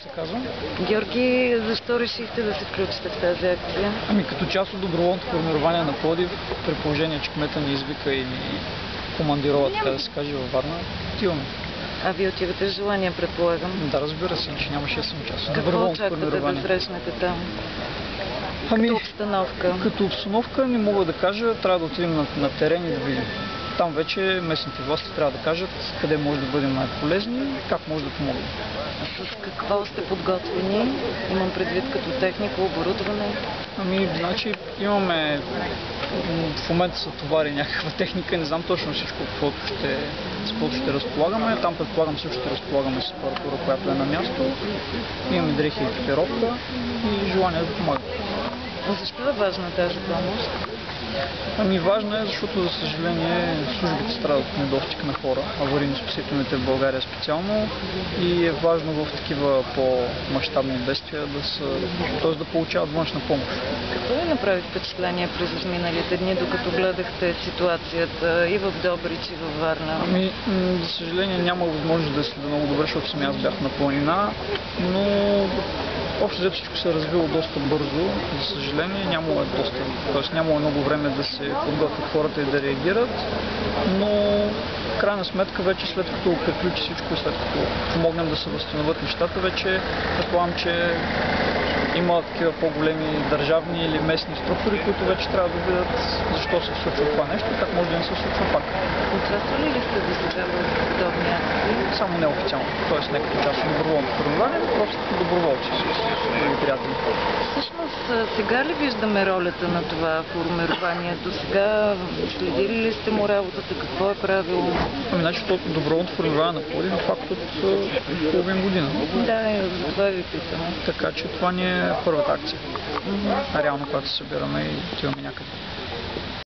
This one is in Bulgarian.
се казва. Георги, защо решихте да се включите в тази акция? Ами като част от доброволното формирование на Пловдив, при положение, че кмета ни извика и ни командирова, така да се каже, във Варна, отиваме. А вие отивате с желание, предполагам? Да, разбира се, че нямаше да съм част от Какво доброволното очаквате да формирование. срещнете там? Ами, Като обстановка? като обстановка не мога да кажа, трябва да отидем на терен и да видим. Там вече местните власти трябва да кажат къде може да бъдем най-полезни и как може да помогнем. С какво сте подготвени? Имам предвид като техника, оборудване. Ами, значи имаме в момента са товари някаква техника, не знам точно всичко, с каквото ще разполагаме. Там предполагам също ще разполагаме с апаратура, която е на място. Имаме дрехи и екипировка и желание да помагаме. Защо е важна тази помощ? Ами важно е, защото за съжаление службите страдат от недостиг на хора, аварийно-спасителните в България специално, и е важно в такива по-мащабни бедствия да получават външна помощ. Какво ви направи впечатление през изминалите дни, докато гледахте ситуацията и в Добрич, и във Варна? Ами, за съжаление нямах възможност да следя много добре, защото сами аз бях на планина, но общо взето всичко се е развило доста бързо. За съжаление нямало много време да се подготвят хората и да реагират, но в крайна сметка вече след като приключи всичко, след като помогнем да се възстановят нещата, вече предполагам, че има такива по-големи държавни или местни структури, които вече трябва да видят защо се случва това нещо и как може да не се случва пак. Участвали ли сте до сега в подобни акции? Само неофициално, т.е. не като част от доброволното формирование, но просто като доброволци с други приятели. Всъщност, сега ли виждаме ролята на това формирование? До сега следили ли сте му работата? Какво е правило? Ами, значи, доброволното формирование на Пловдив е факт от половин година. Да, и за това ви питам. Така че това ни е първата акция. Реално, когато се събираме и отиваме някъде.